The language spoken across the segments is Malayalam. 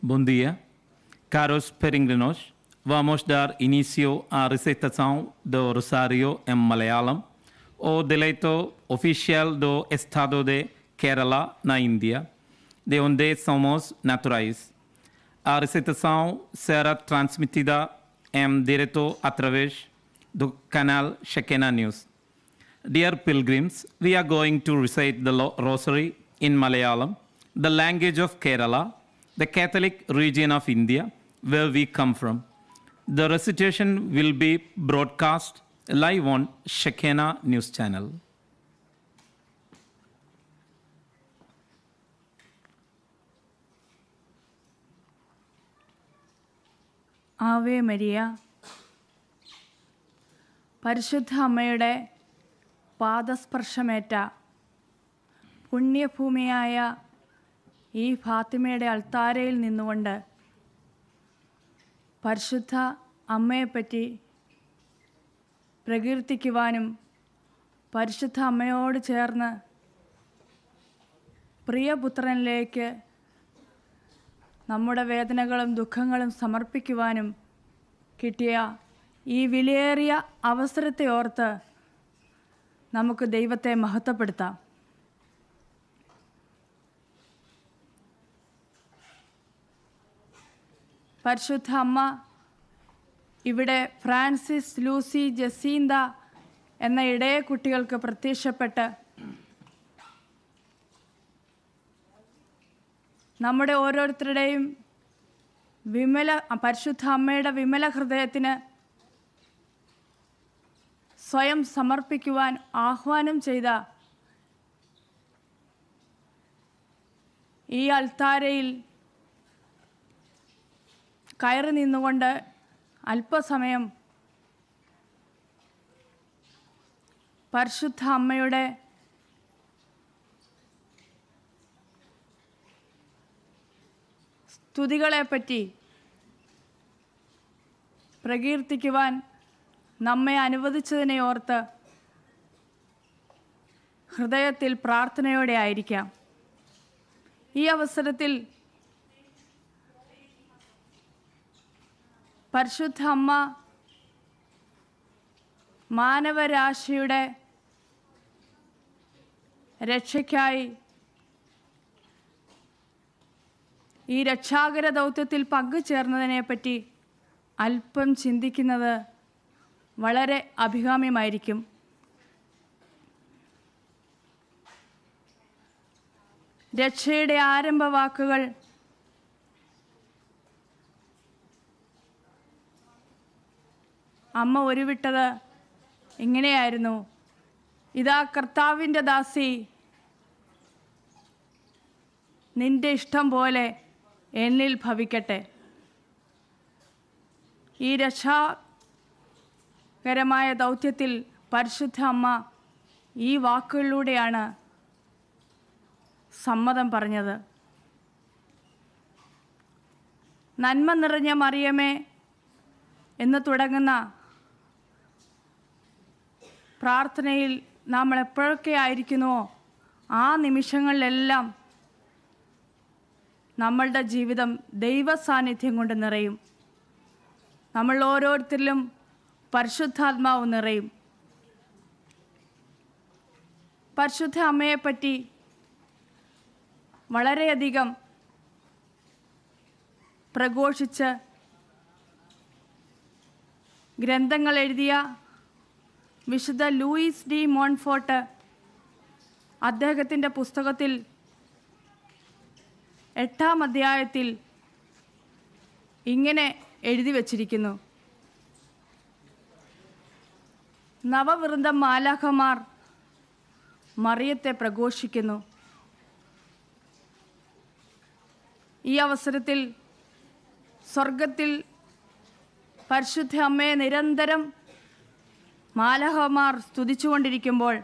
Bom dia, caros peregrinos. Vamos dar início à recitação do Rosário em Malayalam, o dileito oficial do Estado de Kerala, na Índia, de onde somos naturais. A recitação será transmitida em direto através do canal Shekinah News. Dear pilgrims, we are going to recite the Rosary in Malayalam, the language of Kerala, the Catholic region of India, where we come from. The recitation will be broadcast live on Shekinah News channel. Ave Maria, പരിശുദ്ധ അമ്മയുടെ പാദസ്പർശമേറ്റ പുണ്യഭൂമിയായ ഈ ഫാത്തിമയുടെ അൾത്താരയിൽ നിന്നുകൊണ്ട് പരിശുദ്ധ അമ്മയെപ്പറ്റി പ്രകീർത്തിക്കുവാനും പരിശുദ്ധ അമ്മയോട് ചേർന്ന് പ്രിയപുത്രനിലേക്ക് നമ്മുടെ വേദനകളും ദുഃഖങ്ങളും സമർപ്പിക്കുവാനും കിട്ടിയ ഈ വിലയേറിയ അവസരത്തെ ഓർത്ത് നമുക്ക് ദൈവത്തെ മഹത്വപ്പെടുത്താം. പരിശുദ്ധ അമ്മ ഇവിടെ ഫ്രാൻസിസ്, ലൂസി, ജസീന്ത എന്ന ഇടയ കുട്ടികൾക്ക് പ്രത്യക്ഷപ്പെട്ട് നമ്മുടെ ഓരോരുത്തരുടെയും പരിശുദ്ധ അമ്മയുടെ വിമല ഹൃദയത്തിന് സ്വയം സമർപ്പിക്കുവാൻ ആഹ്വാനം ചെയ്ത ഈ അൾത്താരയിൽ കയറി നിന്നുകൊണ്ട് അല്പസമയം പരിശുദ്ധ അമ്മയുടെ സ്തുതികളെപ്പറ്റി പ്രകീർത്തിക്കുവാൻ നമ്മെ അനുവദിച്ചതിനെ ഓർത്ത് ഹൃദയത്തിൽ പ്രാർത്ഥനയോടെ ആയിരിക്കാം. ഈ അവസരത്തിൽ പരിശുദ്ധ അമ്മ മാനവരാശിയുടെ രക്ഷയ്ക്കായി ഈ രക്ഷാകര ദൗത്യത്തിൽ പങ്കുചേർന്നതിനെപ്പറ്റി അല്പം ചിന്തിക്കുന്നത് വളരെ അഭികാമ്യമായിരിക്കും. രക്ഷയുടെ ആരംഭവാക്കുകൾ അമ്മ ഉരുവിട്ടത് ഇങ്ങനെയായിരുന്നു: ഇതാ കർത്താവിൻ്റെ ദാസി, നിന്റെ ഇഷ്ടം പോലെ എന്നിൽ ഭവിക്കട്ടെ. ഈ രക്ഷാകരമായ ദൗത്യത്തിൽ പരിശുദ്ധ അമ്മ ഈ വാക്കുകളിലൂടെയാണ് സമ്മതം പറഞ്ഞത്. നന്മ നിറഞ്ഞ മറിയമേ എന്ന് തുടങ്ങുന്ന പ്രാർത്ഥനയിൽ നമ്മൾ എപ്പോഴൊക്കെ ആയിരിക്കുന്നുവോ ആ നിമിഷങ്ങളിലെല്ലാം നമ്മളുടെ ജീവിതം ദൈവ സാന്നിധ്യം കൊണ്ട് നിറയും. നമ്മൾ ഓരോരുത്തരിലും പരിശുദ്ധാത്മാവ് നിറയും. പരിശുദ്ധ അമ്മയെപ്പറ്റി വളരെയധികം പ്രഘോഷിച്ച് ഗ്രന്ഥങ്ങൾ എഴുതിയ വിശുദ്ധ ലൂയിസ് ഡി മോൺഫോർട്ട് അദ്ദേഹത്തിൻ്റെ പുസ്തകത്തിൽ 8-ാം അധ്യായത്തിൽ ഇങ്ങനെ എഴുതി വച്ചിരിക്കുന്നു: നവവൃന്ദം മാലാഖമാർ മറിയത്തെ പ്രഘോഷിക്കുന്നു. ഈ അവസരത്തിൽ സ്വർഗത്തിൽ പരിശുദ്ധ അമ്മയെ നിരന്തരം മാലാഖമാർ സ്തുതിച്ചുകൊണ്ടിരിക്കുമ്പോൾ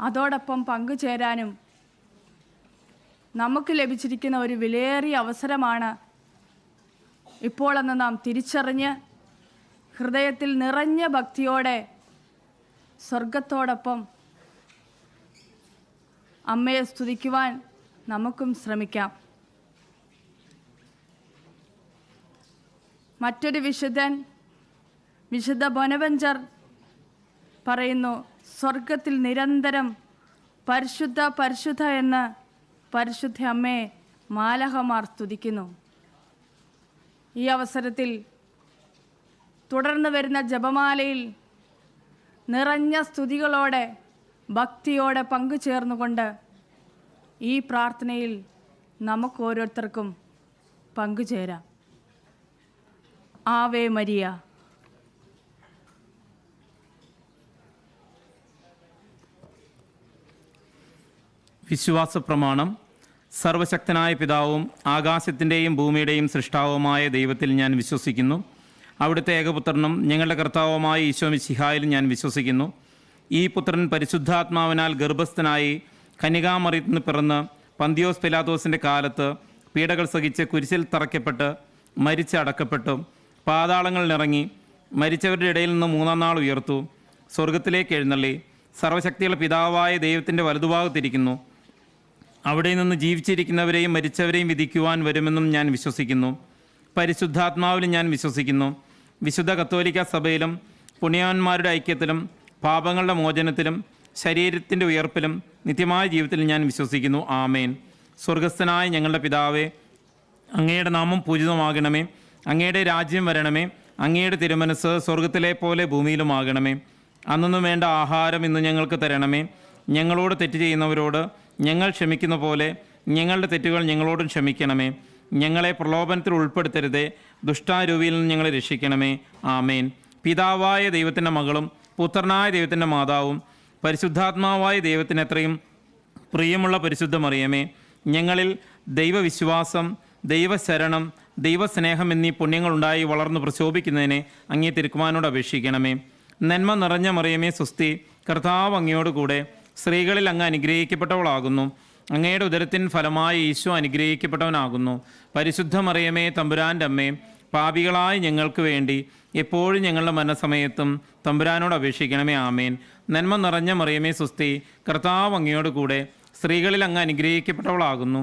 അതോടൊപ്പം പങ്കുചേരാനും നമുക്ക് ലഭിച്ചിരിക്കുന്ന ഒരു വിലയേറിയ അവസരമാണ് ഇപ്പോഴെന്ന് നാം തിരിച്ചറിഞ്ഞ് ഹൃദയത്തിൽ നിറഞ്ഞ ഭക്തിയോടെ സ്വർഗത്തോടൊപ്പം അമ്മയെ സ്തുതിക്കുവാൻ നമുക്കും ശ്രമിക്കാം. മറ്റൊരു വിശുദ്ധൻ വിശുദ്ധ ബൊനവെഞ്ചർ പറയുന്നു, സ്വർഗത്തിൽ നിരന്തരം പരിശുദ്ധ പരിശുദ്ധ എന്ന് പരിശുദ്ധ അമ്മയെ മാലാഖമാർ സ്തുതിക്കുന്നു. ഈ അവസരത്തിൽ തുടർന്ന് വരുന്ന ജപമാലയിൽ നിറഞ്ഞ സ്തുതികളോടെ ഭക്തിയോടെ പങ്കുചേർന്നുകൊണ്ട് ഈ പ്രാർത്ഥനയിൽ നമുക്ക് ഓരോരുത്തർക്കും പങ്കുചേരാം. Ave Maria. വിശ്വാസ പ്രമാണം. സർവശക്തനായ പിതാവും ആകാശത്തിൻ്റെയും ഭൂമിയുടെയും സൃഷ്ടാവുമായ ദൈവത്തിൽ ഞാൻ വിശ്വസിക്കുന്നു. അവിടുത്തെ ഏകപുത്രനും ഞങ്ങളുടെ കർത്താവുമായ ഈശോ മിശിഹായിൽ ഞാൻ വിശ്വസിക്കുന്നു. ഈ പുത്രൻ പരിശുദ്ധാത്മാവിനാൽ ഗർഭസ്ഥനായി കന്യകാമറിയത്തിൽ നിന്ന് പിറന്ന് പന്തിയോസ് പിലാത്തോസിൻ്റെ കാലത്ത് പീഡകൾ സഹിച്ച് കുരിശിൽ തറയ്ക്കപ്പെട്ട് മരിച്ച് അടക്കപ്പെട്ടു, പാതാളങ്ങളിലിറങ്ങി മരിച്ചവരുടെ ഇടയിൽ നിന്ന് മൂന്നാം നാൾ ഉയർത്തു, സ്വർഗത്തിലേക്ക് എഴുന്നള്ളി, സർവശക്തിയുള്ള പിതാവായ ദൈവത്തിൻ്റെ വലതുഭാഗത്തിരിക്കുന്നു. അവിടെ നിന്ന് ജീവിച്ചിരിക്കുന്നവരെയും മരിച്ചവരെയും വിധിക്കുവാൻ വരുമെന്നും ഞാൻ വിശ്വസിക്കുന്നു. പരിശുദ്ധാത്മാവിലും ഞാൻ വിശ്വസിക്കുന്നു. വിശുദ്ധ കത്തോലിക്ക സഭയിലും പുണ്യവാന്മാരുടെ ഐക്യത്തിലും പാപങ്ങളുടെ മോചനത്തിലും ശരീരത്തിൻ്റെ ഉയർപ്പിലും നിത്യമായ ജീവിതത്തിലും ഞാൻ വിശ്വസിക്കുന്നു. ആമേൻ. സ്വർഗസ്ഥനായ ഞങ്ങളുടെ പിതാവേ, അങ്ങയുടെ നാമം പൂജിതമാകണമേ. അങ്ങയുടെ രാജ്യം വരണമേ. അങ്ങയുടെ തിരുമനസ് സ്വർഗത്തിലെ പോലെ ഭൂമിയിലുമാകണമേ. അന്നു വേണ്ട ആഹാരം ഇന്ന് ഞങ്ങൾക്ക് തരണമേ. ഞങ്ങളോട് തെറ്റ് ചെയ്യുന്നവരോട് ഞങ്ങൾ ക്ഷമിക്കുന്ന പോലെ ഞങ്ങളുടെ തെറ്റുകൾ ഞങ്ങളോടും ക്ഷമിക്കണമേ. ഞങ്ങളെ പ്രലോഭനത്തിൽ ഉൾപ്പെടുത്തരുതേ, ദുഷ്ടാരൂപിയിൽ നിന്ന് ഞങ്ങളെ രക്ഷിക്കണമേ. ആമേൻ. പിതാവായ ദൈവത്തിൻ്റെ മകളും പുത്രനായ ദൈവത്തിൻ്റെ മാതാവും പരിശുദ്ധാത്മാവായ ദൈവത്തിന് എത്രയും പ്രിയമുള്ള പരിശുദ്ധ മറിയമേ, ഞങ്ങളിൽ ദൈവവിശ്വാസം, ദൈവശരണം, ദൈവസ്നേഹം എന്നീ പുണ്യങ്ങളുണ്ടായി വളർന്നു പ്രശോഭിക്കുന്നതിനെ അങ്ങേ തിരുക്കുമാരനോട് അപേക്ഷിക്കണമേ. നന്മ നിറഞ്ഞ മറിയമേ സ്വസ്തി, കർത്താവ് അങ്ങയോടുകൂടെ സ്ത്രീകളിൽ അങ്ങ് അനുഗ്രഹിക്കപ്പെട്ടവളാകുന്നു. അങ്ങയുടെ ഉദരത്തിൻ ഫലമായി ഈശോ അനുഗ്രഹിക്കപ്പെട്ടവനാകുന്നു. പരിശുദ്ധ മറിയമേ തമ്പുരാൻ്റെ അമ്മേ, പാപികളായ ഞങ്ങൾക്ക് വേണ്ടി എപ്പോഴും ഞങ്ങളുടെ മരണസമയത്തും തമ്പുരാനോട് അപേക്ഷിക്കണമേ. ആമേൻ. നന്മ നിറഞ്ഞ മറിയമേ സ്വസ്തി, കർത്താവ് അങ്ങയോടുകൂടെ സ്ത്രീകളിൽ അങ്ങ് അനുഗ്രഹിക്കപ്പെട്ടവളാകുന്നു.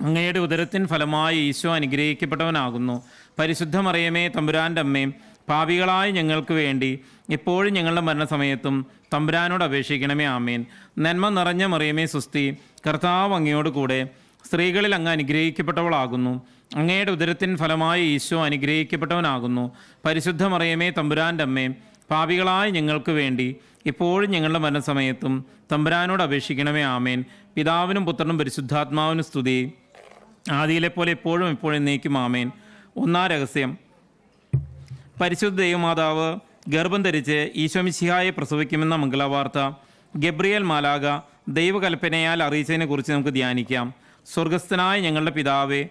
അങ്ങയുടെ ഉദരത്തിൻ ഫലമായി ഈശോ അനുഗ്രഹിക്കപ്പെട്ടവനാകുന്നു. പരിശുദ്ധ മറിയമേ തമ്പുരാൻ്റെ അമ്മേ, പാപികളായ ഞങ്ങൾക്ക് വേണ്ടി എപ്പോഴും ഞങ്ങളുടെ മരണസമയത്തും തമ്പുരാനോട് അപേക്ഷിക്കണമേ. ആമേൻ. നന്മ നിറഞ്ഞ മറിയമേ സ്വസ്തി, കർത്താവ് അങ്ങയോടുകൂടെ സ്ത്രീകളിൽ അങ്ങ് അനുഗ്രഹിക്കപ്പെട്ടവളാകുന്നു. അങ്ങയുടെ ഉദരത്തിൻ ഫലമായി ഈശോ അനുഗ്രഹിക്കപ്പെട്ടവനാകുന്നു. പരിശുദ്ധ മറിയമേ തമ്പുരാൻ്റെ അമ്മേ, പാപികളായ ഞങ്ങൾക്ക് വേണ്ടി എപ്പോഴും ഞങ്ങളുടെ മരണസമയത്തും തമ്പുരാനോട് അപേക്ഷിക്കണമേ. ആമേൻ. പിതാവിനും പുത്രനും പരിശുദ്ധാത്മാവിനും സ്തുതി, ആദിയിലെ പോലെ എപ്പോഴും എപ്പോഴും എന്നേക്കും. ആമേൻ. ഒന്നാം രഹസ്യം. പരിശുദ്ധ ദൈവമാതാവ് ഗർഭം ധരിച്ച് ഈശോമിശിഹായെ പ്രസവിക്കുമെന്ന മംഗളവാർത്ത ഗബ്രിയേൽ മാലാഖ ദൈവകൽപ്പനയാൽ അറിയിച്ചതിനെ കുറിച്ച് നമുക്ക് ധ്യാനിക്കാം. സ്വർഗസ്ഥനായ ഞങ്ങളുടെ പിതാവേ,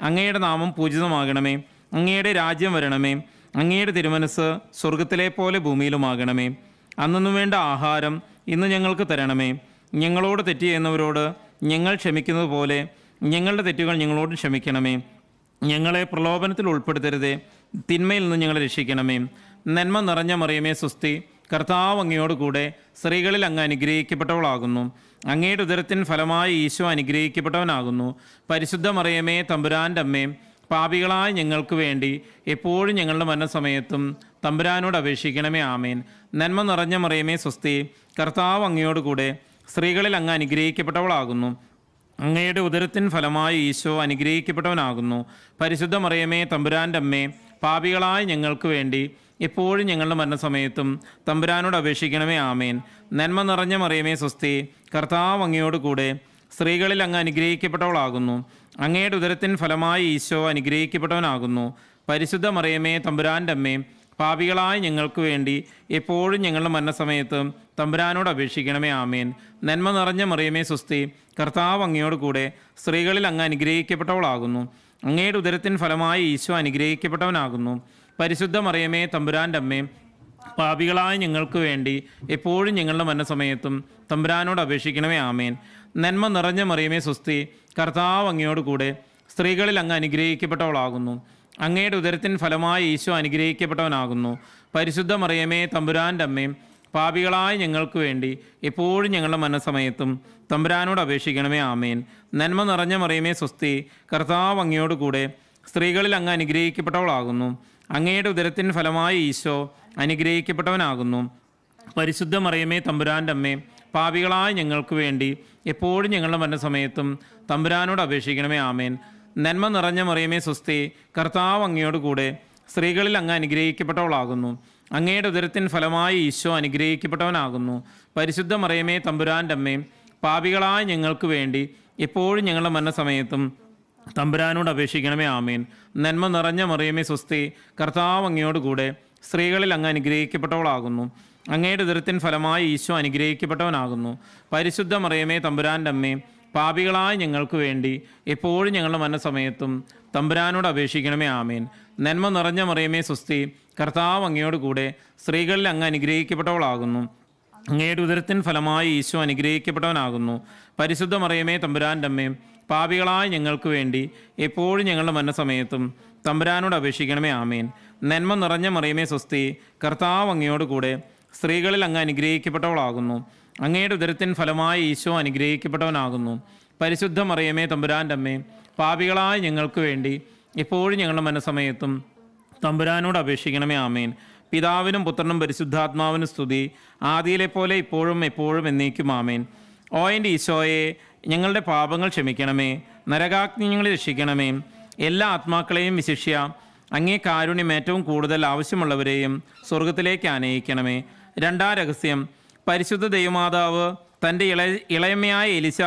അങ്ങയുടെ നാമം പൂജിതമാകണമേ. അങ്ങയുടെ രാജ്യം വരണമേ. അങ്ങയുടെ തിരുമനസ് സ്വർഗത്തിലെ പോലെ ഭൂമിയിലുമാകണമേ. അന്നു വേണ്ട ആഹാരം ഇന്ന് ഞങ്ങൾക്ക് തരണമേ. ഞങ്ങളോട് തെറ്റ് ചെയ്യുന്നവരോട് ഞങ്ങൾ ക്ഷമിക്കുന്നത് പോലെ ഞങ്ങളുടെ തെറ്റുകൾ ഞങ്ങളോട് ക്ഷമിക്കണമേ. ഞങ്ങളെ പ്രലോഭനത്തിൽ ഉൾപ്പെടുത്തരുതേ, തിന്മയിൽ നിന്ന് ഞങ്ങളെ രക്ഷിക്കണമേ. നന്മ നിറഞ്ഞ മറിയമേ സ്വസ്തി, കർത്താവ് അങ്ങയോടുകൂടെ സ്ത്രീകളിൽ അങ്ങ് അനുഗ്രഹിക്കപ്പെട്ടവളാകുന്നു. അങ്ങയുടെ ഉദരത്തിൻ ഫലമായി ഈശോ അനുഗ്രഹിക്കപ്പെട്ടവനാകുന്നു. പരിശുദ്ധ മറിയമേ തമ്പുരാൻ്റെ അമ്മേ, പാപികളായ ഞങ്ങൾക്ക് വേണ്ടി എപ്പോഴും ഞങ്ങളുടെ മരണസമയത്തും തമ്പുരാനോട് അപേക്ഷിക്കണമേ. ആമേൻ. നന്മ നിറഞ്ഞ മറിയമേ സ്വസ്തി, കർത്താവ് അങ്ങയോടുകൂടെ സ്ത്രീകളിൽ അങ്ങ് അനുഗ്രഹിക്കപ്പെട്ടവളാകുന്നു. അങ്ങയുടെ ഉദരത്തിൻ ഫലമായി ഈശോ അനുഗ്രഹിക്കപ്പെട്ടവനാകുന്നു. പരിശുദ്ധ മറിയമേ തമ്പുരാൻ്റെ അമ്മേ, പാപികളായ ഞങ്ങൾക്ക് വേണ്ടി എപ്പോഴും ഞങ്ങളുടെ മരണസമയത്തും തമ്പുരാനോട് അപേക്ഷിക്കണമേ. ആമേൻ. നന്മ നിറഞ്ഞ മറിയമേ സ്വസ്തി, കർത്താവ് അങ്ങയോടുകൂടെ സ്ത്രീകളിൽ അങ്ങ് അനുഗ്രഹിക്കപ്പെട്ടവളാകുന്നു. അങ്ങയുടെ ഉദരത്തിൻ ഫലമായി ഈശോ അനുഗ്രഹിക്കപ്പെട്ടവനാകുന്നു. പരിശുദ്ധ മറിയമേ തമ്പുരാൻ്റെ അമ്മേ, പാപികളായ ഞങ്ങൾക്ക് വേണ്ടി എപ്പോഴും ഞങ്ങളുടെ മരണസമയത്ത് തമ്പുരാനോട് അപേക്ഷിക്കണമേ. ആമേൻ. നന്മ നിറഞ്ഞ മറിയമേ സ്വസ്തി, കർത്താവ് അങ്ങയോടുകൂടെ സ്ത്രീകളിൽ അങ്ങ് അനുഗ്രഹിക്കപ്പെട്ടവളാകുന്നു. അങ്ങയുടെ ഉദരത്തിൻ ഫലമായി ഈശോ അനുഗ്രഹിക്കപ്പെട്ടവനാകുന്നു. പരിശുദ്ധ മറിയമേ തമ്പുരാൻ്റെ അമ്മേ, പാപികളായ ഞങ്ങൾക്ക് വേണ്ടി എപ്പോഴും ഞങ്ങളുടെ മരണസമയത്തും തമ്പുരാനോട് അപേക്ഷിക്കണമേ. ആമേൻ. നന്മ നിറഞ്ഞ മറിയമേ സ്വസ്തി, കർത്താവ് അങ്ങയോടുകൂടെ സ്ത്രീകളിൽ അങ്ങ് അനുഗ്രഹിക്കപ്പെട്ടവളാകുന്നു. അങ്ങയുടെ ഉദരത്തിൻ ഫലമായി ഈശോ അനുഗ്രഹിക്കപ്പെട്ടവനാകുന്നു. പരിശുദ്ധ മറിയമേ തമ്പുരാൻ്റെ അമ്മേ, പാപികളായ ഞങ്ങൾക്ക് വേണ്ടി എപ്പോഴും ഞങ്ങളുടെ മരണസമയത്തും തമ്പുരാനോട് അപേക്ഷിക്കണമേ. ആമേൻ. നന്മ നിറഞ്ഞ മറിയമേ സ്വസ്തി, കർത്താവ് അങ്ങയോടുകൂടെ സ്ത്രീകളിൽ അങ്ങ് അനുഗ്രഹിക്കപ്പെട്ടവളാകുന്നു. അങ്ങയുടെ ഉദരത്തിൻ ഫലമായി ഈശോ അനുഗ്രഹിക്കപ്പെട്ടവനാകുന്നു. പരിശുദ്ധ മറിയമേ തമ്പുരാൻ്റെ അമ്മേ, പാപികളായ ഞങ്ങൾക്ക് വേണ്ടി എപ്പോഴും ഞങ്ങളുടെ മരണസമയത്തും തമ്പുരാനോട് അപേക്ഷിക്കണമേ. ആമേൻ. നന്മ നിറഞ്ഞ മറിയമേ സ്വസ്തി, കർത്താവ് അങ്ങയോട് കൂടെ സ്ത്രീകളിൽ അങ്ങ് അനുഗ്രഹിക്കപ്പെട്ടവളാകുന്നു. അങ്ങയുടെ ഉദരത്തിൻ ഫലമായി ഈശോ അനുഗ്രഹിക്കപ്പെട്ടവനാകുന്നു. പരിശുദ്ധ മറിയമേ തമ്പുരാൻ്റെ അമ്മേ, പാപികളായ ഞങ്ങൾക്ക് വേണ്ടി എപ്പോഴും ഞങ്ങളുടെ മരണസമയത്തും തമ്പുരാനോട് അപേക്ഷിക്കണമേ. ആമേൻ. നന്മ നിറഞ്ഞ മറിയമേ സ്വസ്തി, കർത്താവ് അങ്ങയോട് കൂടെ സ്ത്രീകളിൽ അങ്ങ് അനുഗ്രഹിക്കപ്പെട്ടവളാകുന്നു. അങ്ങയുടെ ഉദരത്തിൻ ഫലമായി ഈശോ അനുഗ്രഹിക്കപ്പെട്ടവനാകുന്നു. പരിശുദ്ധ മറിയമേ തമ്പുരാൻ്റെ അമ്മേ, പാപികളായ ഞങ്ങൾക്ക് വേണ്ടി എപ്പോഴും ഞങ്ങളുടെ മരണസമയത്തും തമ്പുരാനോട് അപേക്ഷിക്കണമേ. ആമേൻ. നന്മ നിറഞ്ഞ മറിയമേ സ്വസ്തി, കർത്താവ് അങ്ങയോട് കൂടെ സ്ത്രീകളിൽ അങ്ങ് അനുഗ്രഹിക്കപ്പെട്ടവളാകുന്നു. അങ്ങയുടെ ഉദരത്തിൻ ഫലമായി ഈശോ അനുഗ്രഹിക്കപ്പെട്ടവനാകുന്നു. പരിശുദ്ധ മറിയമേ തമ്പുരാൻ്റെ അമ്മേ, പാപികളായ ഞങ്ങൾക്ക് വേണ്ടി എപ്പോഴും ഞങ്ങളുടെ മരണസമയത്തും തമ്പുരാനോട് അപേക്ഷിക്കണമേ. ആമേൻ. നന്മ നിറഞ്ഞ മറിയമേ സ്വസ്തി, കർത്താവ് അങ്ങയോട് കൂടെ സ്ത്രീകളിൽ അങ്ങ് അനുഗ്രഹിക്കപ്പെട്ടവളാകുന്നു. അങ്ങയുടെ ഉദരത്തിൻ ഫലമായി ഈശോ അനുഗ്രഹിക്കപ്പെട്ടവനാകുന്നു. പരിശുദ്ധ മറിയമേ തമ്പുരാൻ്റെ അമ്മേ, പാപികളായ ഞങ്ങൾക്ക് വേണ്ടി എപ്പോഴും ഞങ്ങളുടെ മരണസമയത്തും തമ്പുരാനോട് അപേക്ഷിക്കണമേ. ആമേൻ. പിതാവിനും പുത്രനും പരിശുദ്ധാത്മാവിനും സ്തുതി, ആദിയിലെ പോലെ ഇപ്പോഴും എപ്പോഴും എന്നേക്കും. ആമേൻ. ഓ എൻ്റെ ഈശോയെ, ഞങ്ങളുടെ പാപങ്ങൾ ക്ഷമിക്കണമേ, നരകാഗ്നി ഞങ്ങളെ രക്ഷിക്കണമേ, എല്ലാ ആത്മാക്കളെയും വിശിഷ്യ അങ്ങേ കാരുണ്യം ഏറ്റവും കൂടുതൽ ആവശ്യമുള്ളവരെയും സ്വർഗത്തിലേക്ക് ആനയിക്കണമേ. രണ്ടാം രഹസ്യം, പരിശുദ്ധ ദൈവമാതാവ് തൻ്റെ ഇളയമയായ എലിശ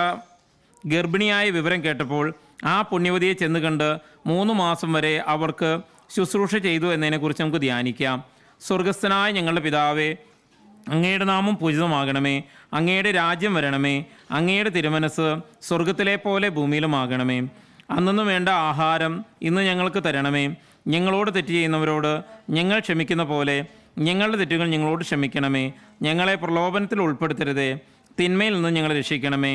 ഗർഭിണിയായ വിവരം കേട്ടപ്പോൾ ആ പുണ്യവതിയെ ചെന്ന് കണ്ട് 3 മാസം വരെ അവർക്ക് ശുശ്രൂഷ ചെയ്തു എന്നതിനെക്കുറിച്ച് നമുക്ക് ധ്യാനിക്കാം. സ്വർഗസ്ഥനായ ഞങ്ങളുടെ പിതാവേ, അങ്ങയുടെ നാമം പൂജിതമാകണമേ, അങ്ങയുടെ രാജ്യം വരണമേ, അങ്ങയുടെ തിരുമനസ് സ്വർഗത്തിലെ പോലെ ഭൂമിയിലുമാകണമേ. അന്നു വേണ്ട ആഹാരം ഇന്ന് ഞങ്ങൾക്ക് തരണമേ. ഞങ്ങളോട് തെറ്റ് ചെയ്യുന്നവരോട് ഞങ്ങൾ ക്ഷമിക്കുന്ന പോലെ ഞങ്ങളുടെ തെറ്റുകൾ ഞങ്ങളോട് ക്ഷമിക്കണമേ. ഞങ്ങളെ പ്രലോഭനത്തിൽ ഉൾപ്പെടുത്തരുതേ, തിന്മയിൽ നിന്ന് ഞങ്ങളെ രക്ഷിക്കണമേ.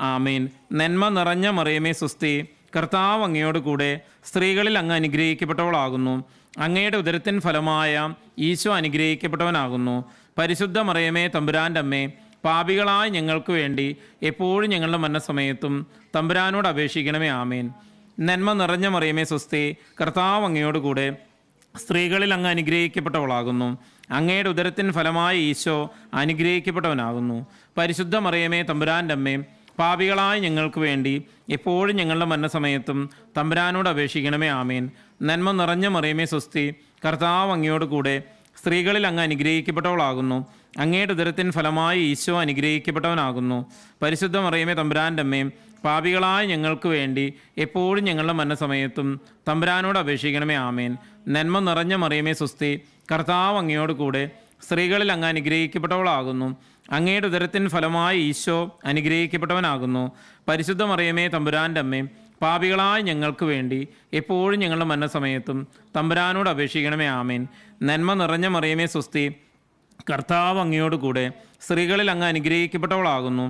ആമീൻ. നന്മ നിറഞ്ഞ മറിയമേ സ്വസ്തി, കർത്താവ് അങ്ങയോട് കൂടെ സ്ത്രീകളിൽ അങ്ങ് അനുഗ്രഹിക്കപ്പെട്ടവളാകുന്നു. അങ്ങയുടെ ഉദരത്തിൻ ഫലമായ ഈശോ അനുഗ്രഹിക്കപ്പെട്ടവനാകുന്നു. പരിശുദ്ധ മറിയമേ തമ്പുരാൻ്റെ അമ്മേ, പാപികളായ ഞങ്ങൾക്ക് വേണ്ടി എപ്പോഴും ഞങ്ങളുടെ മരണസമയത്തും തമ്പുരാനോട് അപേക്ഷിക്കണമേ. ആമേൻ. നന്മ നിറഞ്ഞ മറിയമേ സ്വസ്തി, കർത്താവ് അങ്ങയോട് കൂടെ സ്ത്രീകളിൽ അങ്ങ് അനുഗ്രഹിക്കപ്പെട്ടവളാകുന്നു. അങ്ങയുടെ ഉദരത്തിൻ ഫലമായി ഈശോ അനുഗ്രഹിക്കപ്പെട്ടവനാകുന്നു. പരിശുദ്ധ മറിയമേ തമ്പുരാൻ്റെ അമ്മേ, പാപികളായ ഞങ്ങൾക്ക് വേണ്ടി എപ്പോഴും ഞങ്ങളുടെ മരണസമയത്തും തമ്പുരാനോട് അപേക്ഷിക്കണമേ. ആമേൻ. നന്മ നിറഞ്ഞ മറിയമേ സ്വസ്തി, കർത്താവ് അങ്ങയോട് കൂടെ സ്ത്രീകളിൽ അങ്ങ് അനുഗ്രഹിക്കപ്പെട്ടവളാകുന്നു. അങ്ങയുടെ ഉദരത്തിൻ ഫലമായി ഈശോ അനുഗ്രഹിക്കപ്പെട്ടവനാകുന്നു. പരിശുദ്ധ മറിയമേ തമ്പുരാൻ്റെ അമ്മേ, പാപികളായ ഞങ്ങൾക്ക് വേണ്ടി എപ്പോഴും ഞങ്ങളുടെ മരണസമയത്തും തമ്പുരാനോട് അപേക്ഷിക്കണമേ. ആമേൻ. നന്മ നിറഞ്ഞ മറിയമേ സ്വസ്തി, കർത്താവ് അങ്ങയോട് കൂടെ സ്ത്രീകളിൽ അങ്ങ് അനുഗ്രഹിക്കപ്പെട്ടവളാകുന്നു. അങ്ങയുടെ ഉദരത്തിൻ ഫലമായി ഈശോ അനുഗ്രഹിക്കപ്പെട്ടവനാകുന്നു. പരിശുദ്ധ മറിയമേ തമ്പുരാൻ്റെ അമ്മേ, പാപികളായ ഞങ്ങൾക്ക് വേണ്ടി എപ്പോഴും ഞങ്ങളുടെ മരണസമയത്തും തമ്പുരാനോട് അപേക്ഷിക്കണമേ. ആമേൻ. നന്മ നിറഞ്ഞ മറിയമേ സ്വസ്തി, കർത്താവ് അങ്ങയോട് കൂടെ സ്ത്രീകളിൽ അങ്ങ് അനുഗ്രഹിക്കപ്പെട്ടവളാകുന്നു.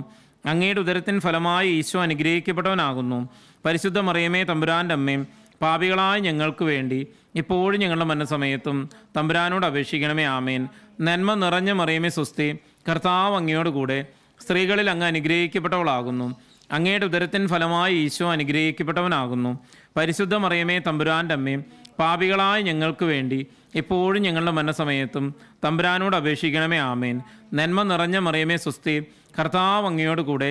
അങ്ങയുടെ ഉദരത്തിൻ ഫലമായി ഈശോ അനുഗ്രഹിക്കപ്പെട്ടവനാകുന്നു. പരിശുദ്ധ മറിയമേ തമ്പുരാൻ്റെ അമ്മേ, പാപികളായ ഞങ്ങൾക്ക് വേണ്ടി എപ്പോഴും ഞങ്ങളുടെ മരണസമയത്തും തമ്പുരാനോട് അപേക്ഷിക്കണമേ. ആമേൻ. നന്മ നിറഞ്ഞ മറിയമേ സ്വസ്തി, കർത്താവ് അങ്ങയോട് കൂടെ സ്ത്രീകളിൽ അങ്ങ് അനുഗ്രഹിക്കപ്പെട്ടവളാകുന്നു. അങ്ങയുടെ ഉദരത്തിൻ ഫലമായി ഈശോ അനുഗ്രഹിക്കപ്പെട്ടവനാകുന്നു. പരിശുദ്ധ മറിയമേ തമ്പുരാൻ്റെ അമ്മേ, പാപികളായ ഞങ്ങൾക്ക് വേണ്ടി എപ്പോഴും ഞങ്ങളുടെ മരണസമയത്തും തമ്പുരാനോട് അപേക്ഷിക്കണമേ. ആമേൻ. നന്മ നിറഞ്ഞ മറിയമേ സ്വസ്തി, കർത്താവ് അങ്ങയോട് കൂടെ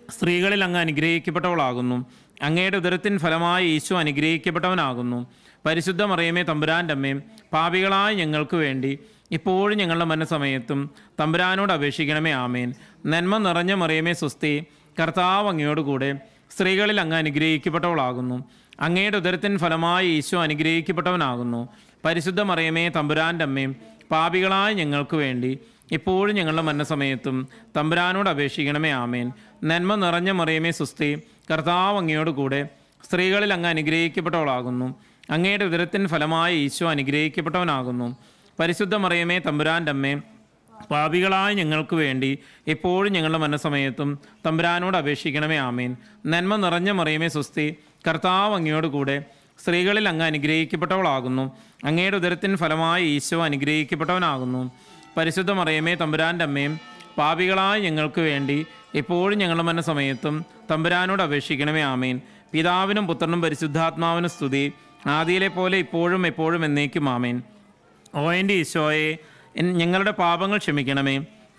സ്ത്രീകളിൽ അങ്ങ് അനുഗ്രഹിക്കപ്പെട്ടവളാകുന്നു. അങ്ങയുടെ ഉദരത്തിൻ ഫലമായി ഈശോ അനുഗ്രഹിക്കപ്പെട്ടവനാകുന്നു. പരിശുദ്ധ മറിയമേ തമ്പുരാൻ്റെ അമ്മേ, പാപികളായ ഞങ്ങൾക്ക് വേണ്ടി ഇപ്പോഴും ഞങ്ങളുടെ മരണസമയത്തും തമ്പുരാനോട് അപേക്ഷിക്കണമേ. ആമേൻ. നന്മ നിറഞ്ഞ മറിയമേ സ്വസ്തി, കർത്താവ് അങ്ങയോട് കൂടെ സ്ത്രീകളിൽ അങ്ങ് അനുഗ്രഹിക്കപ്പെട്ടവളാകുന്നു. അങ്ങയുടെ ഉദരത്തിൻ ഫലമായി ഈശോ അനുഗ്രഹിക്കപ്പെട്ടവനാകുന്നു. പരിശുദ്ധ മറിയമേ തമ്പുരാൻ്റെ അമ്മേ, പാപികളായ ഞങ്ങൾക്ക് വേണ്ടി ഇപ്പോഴും ഞങ്ങളുടെ മരണസമയത്തും തമ്പുരാനോട് അപേക്ഷിക്കണമേ. ആമേൻ. നന്മ നിറഞ്ഞ മറിയമേ സ്വസ്തി, കർത്താവ് അങ്ങയോട് കൂടെ സ്ത്രീകളിൽ അങ്ങ് അനുഗ്രഹിക്കപ്പെട്ടവളാകുന്നു. അങ്ങയുടെ ഉദരത്തിൻ ഫലമായി ഈശോ അനുഗ്രഹിക്കപ്പെട്ടവനാകുന്നു. പരിശുദ്ധ മറിയമേ തമ്പുരാൻ്റെ അമ്മേ, പാപികളായ ഞങ്ങൾക്ക് വേണ്ടി എപ്പോഴും ഞങ്ങളുടെ മരണസമയത്തും തമ്പുരാനോട് അപേക്ഷിക്കണമേ. ആമേൻ. നന്മ നിറഞ്ഞ മറിയമേ സ്വസ്തി, കർത്താവ് അങ്ങയോട് കൂടെ സ്ത്രീകളിൽ അങ്ങ് അനുഗ്രഹിക്കപ്പെട്ടവളാകുന്നു. അങ്ങയുടെ ഉദരത്തിൻ ഫലമായി ഈശോ അനുഗ്രഹിക്കപ്പെട്ടവനാകുന്നു. പരിശുദ്ധ മറിയമേ തമ്പുരാൻ്റെ അമ്മയും, പാപികളായ ഞങ്ങൾക്ക് വേണ്ടി എപ്പോഴും ഞങ്ങളുടെ മരണസമയത്തും തമ്പുരാനോട് അപേക്ഷിക്കണമേ. ആമേൻ. പിതാവിനും പുത്രനും പരിശുദ്ധാത്മാവിനും സ്തുതി, ആദിയിലെ പോലെ ഇപ്പോഴും എപ്പോഴും എന്നേക്കും ആമേൻ. ഓ എൻ്റെ ഈശോയെ, ഞങ്ങളുടെ പാപങ്ങൾ ക്ഷമിക്കണമേ,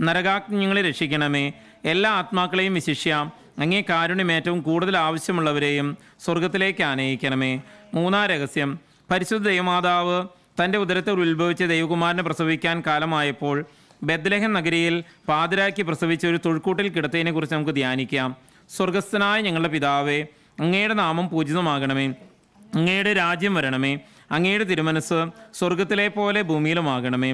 നരകാഗ്നി ഞങ്ങളെ രക്ഷിക്കണമേ, എല്ലാ ആത്മാക്കളെയും വിശിഷ്യ അങ്ങേ കാരുണ്യം ഏറ്റവും കൂടുതൽ ആവശ്യമുള്ളവരെയും സ്വർഗത്തിലേക്ക് ആനയിക്കണമേ. മൂന്നാം രഹസ്യം, പരിശുദ്ധ ദൈവമാതാവ് തൻ്റെ ഉദരത്തിൽ ഉത്ഭവിച്ച ദൈവകുമാരനെ പ്രസവിക്കാൻ കാലമായപ്പോൾ ബെത്ലഹേം നഗരിയിൽ പാതിരാക്കി പ്രസവിച്ച ഒരു തൊഴുക്കൂട്ടിൽ കിടത്തതിനെക്കുറിച്ച് നമുക്ക് ധ്യാനിക്കാം. സ്വർഗസ്ഥനായ ഞങ്ങളുടെ പിതാവേ, അങ്ങയുടെ നാമം പൂജിതമാകണമേ, അങ്ങയുടെ രാജ്യം വരണമേ, അങ്ങയുടെ തിരുമനസ് സ്വർഗത്തിലെ പോലെ ഭൂമിയിലുമാകണമേ.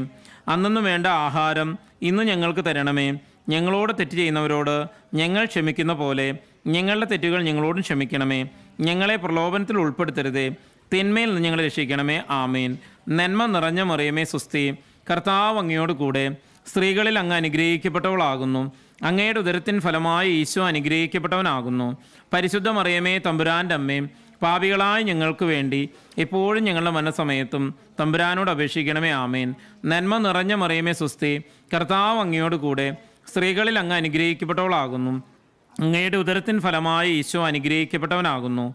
അന്നു വേണ്ട ആഹാരം ഇന്ന് ഞങ്ങൾക്ക് തരണമേ. ഞങ്ങളോട് തെറ്റ് ചെയ്യുന്നവരോട് ഞങ്ങൾ ക്ഷമിക്കുന്ന പോലെ ഞങ്ങളുടെ തെറ്റുകൾ ഞങ്ങളോടും ക്ഷമിക്കണമേ. ഞങ്ങളെ പ്രലോഭനത്തിൽ ഉൾപ്പെടുത്തരുതേ, തിന്മയിൽ നിന്ന് ഞങ്ങളെ രക്ഷിക്കണമേ. ആമേൻ. നന്മ നിറഞ്ഞ മറിയമേ സുസ്തി, കർത്താവ് അങ്ങയോട് കൂടെ സ്ത്രീകളിൽ അങ്ങ് അനുഗ്രഹിക്കപ്പെട്ടവളാകുന്നു. അങ്ങയുടെ ഉദരത്തിൻ ഫലമായി ഈശോ അനുഗ്രഹിക്കപ്പെട്ടവനാകുന്നു. പരിശുദ്ധ മറിയമേ തമ്പുരാൻ്റെ അമ്മേ, പാപികളായ ഞങ്ങൾക്ക് വേണ്ടി എപ്പോഴും ഞങ്ങളുടെ മനസ്സമയത്തും തമ്പുരാനോട് അപേക്ഷിക്കണമേ. ആമേൻ. നന്മ നിറഞ്ഞ മറിയമേ സുസ്തി, കർത്താവ് അങ്ങയോട് കൂടെ സ്ത്രീകളിൽ അങ്ങ് അനുഗ്രഹിക്കപ്പെട്ടവളാകുന്നു. അങ്ങയുടെ ഉദരത്തിൻ ഫലമായി ഈശോ അനുഗ്രഹിക്കപ്പെട്ടവനാകുന്നു.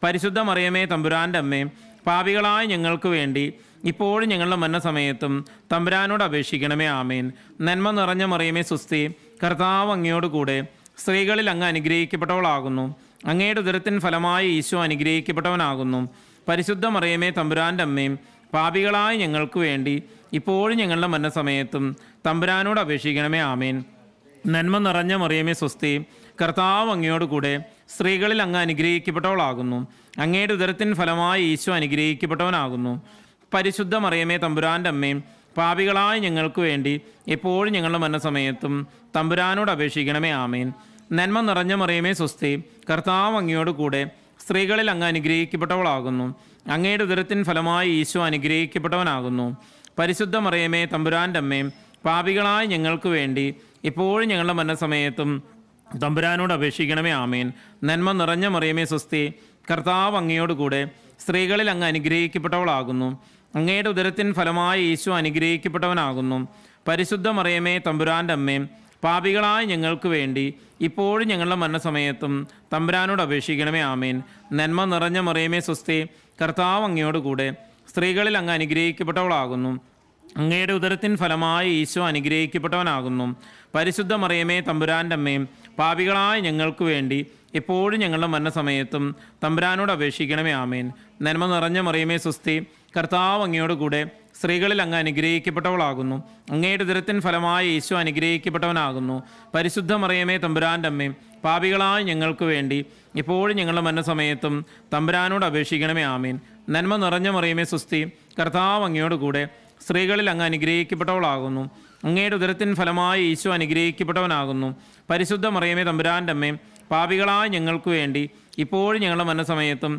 പരിശുദ്ധ മറിയമേ തമ്പുരാൻ്റെ അമ്മേ, പാപികളായ ഞങ്ങൾക്ക് വേണ്ടി ഇപ്പോഴും ഞങ്ങളുടെ മരണസമയത്തും തമ്പുരാനോട് അപേക്ഷിക്കണമേ. ആമേൻ. നന്മ നിറഞ്ഞ മറിയമേ സുസ്തി, കർത്താവ് അങ്ങയോട് കൂടെ സ്ത്രീകളിൽ അങ്ങ് അനുഗ്രഹിക്കപ്പെട്ടവളാകുന്നു. അങ്ങയുടെ ഉദരത്തിൻ ഫലമായി ഈശോ അനുഗ്രഹിക്കപ്പെട്ടവനാകുന്നു. പരിശുദ്ധ മറിയമേ തമ്പുരാൻ്റെ അമ്മയും പാപികളായ ഞങ്ങൾക്ക് വേണ്ടി ഇപ്പോഴും ഞങ്ങളുടെ മരണസമയത്തും തമ്പുരാനോട് അപേക്ഷിക്കണമേ. ആമേൻ. നന്മ നിറഞ്ഞ മറിയമേ സ്വസ്തി, കർത്താവ് അങ്ങയോട് കൂടെ സ്ത്രീകളിൽ അങ്ങ് അനുഗ്രഹിക്കപ്പെട്ടവളാകുന്നു. അങ്ങയുടെ ഉദരത്തിൻ ഫലമായി ഈശോ അനുഗ്രഹിക്കപ്പെട്ടവനാകുന്നു. പരിശുദ്ധ മറിയമേ തമ്പുരാൻ്റെ അമ്മയും പാപികളായ ഞങ്ങൾക്ക് വേണ്ടി എപ്പോഴും ഞങ്ങളുടെ മരണസമയത്തും തമ്പുരാനോട് അപേക്ഷിക്കണമേ. ആമേൻ. നന്മ നിറഞ്ഞ മറിയമേ സ്വസ്തി, കർത്താവ് അങ്ങയോട് കൂടെ സ്ത്രീകളിൽ അങ്ങ് അനുഗ്രഹിക്കപ്പെട്ടവളാകുന്നു. അങ്ങയുടെ ഉദരത്തിൻ ഫലമായി ഈശോ അനുഗ്രഹിക്കപ്പെട്ടവനാകുന്നു. പരിശുദ്ധ മറിയമേ തമ്പുരാൻ്റെ അമ്മയും പാപികളായ ഞങ്ങൾക്ക് വേണ്ടി എപ്പോഴും ഞങ്ങളുടെ മരണസമയത്തും തമ്പുരാനോട് അപേക്ഷിക്കണമേ. ആമേൻ. നന്മ നിറഞ്ഞ മറിയമേ സ്വസ്തി, കർത്താവ് അങ്ങയോട് കൂടെ സ്ത്രീകളിൽ അങ്ങ് അനുഗ്രഹിക്കപ്പെട്ടവളാകുന്നു. അങ്ങയുടെ ഉദരത്തിൻ ഫലമായി ഈശോ അനുഗ്രഹിക്കപ്പെട്ടവനാകുന്നു. പരിശുദ്ധ മറിയമേ തമ്പുരാൻ്റെ അമ്മയും പാപികളായ ഞങ്ങൾക്ക് വേണ്ടി ഇപ്പോഴും ഞങ്ങളുടെ മരണസമയത്തും തമ്പുരാനോട് അപേക്ഷിക്കണമേ. ആമേൻ. നന്മ നിറഞ്ഞ മറിയമേ സ്വസ്തി, കർത്താവ് അങ്ങയോട് കൂടെ സ്ത്രീകളിൽ അങ്ങ് അനുഗ്രഹിക്കപ്പെട്ടവളാകുന്നു. അങ്ങയുടെ ഉദരത്തിൻ ഫലമായി ഈശോ അനുഗ്രഹിക്കപ്പെട്ടവനാകുന്നു. പരിശുദ്ധ മറിയമേ തമ്പുരാൻ്റെ അമ്മയും പാപികളായ ഞങ്ങൾക്ക് വേണ്ടി എപ്പോഴും ഞങ്ങളുടെ മരണസമയത്തും തമ്പുരാനോട് അപേക്ഷിക്കണമേ. ആമേൻ. നന്മ നിറഞ്ഞ മറിയമേ സ്വസ്തി, കർത്താവ് അങ്ങയോട് കൂടെ സ്ത്രീകളിൽ അങ്ങ് അനുഗ്രഹിക്കപ്പെട്ടവളാകുന്നു. അങ്ങയുടെ ഉദരത്തിൻ ഫലമായി ഈശോ അനുഗ്രഹിക്കപ്പെട്ടവനാകുന്നു. പരിശുദ്ധ മറിയമേ തമ്പുരാൻ്റെ അമ്മയും പാപികളായ ഞങ്ങൾക്ക് വേണ്ടി എപ്പോഴും ഞങ്ങളുടെ മരണസമയത്തും തമ്പുരാനോട് അപേക്ഷിക്കണമേ. ആമേൻ. നന്മ നിറഞ്ഞ മറിയമേ സ്വസ്തി, കർത്താവ് അങ്ങയോട് കൂടെ സ്ത്രീകളിൽ അങ്ങ് അനുഗ്രഹിക്കപ്പെട്ടവളാകുന്നു. അങ്ങയുടെ ഉദരത്തിൻ ഫലമായി ഈശോ അനുഗ്രഹിക്കപ്പെട്ടവനാകുന്നു. പരിശുദ്ധ മറിയമേ തമ്പുരാൻ്റെ അമ്മയും പാപികളായ ഞങ്ങൾക്ക് വേണ്ടി ഇപ്പോഴും ഞങ്ങളുടെ മരണസമയത്തും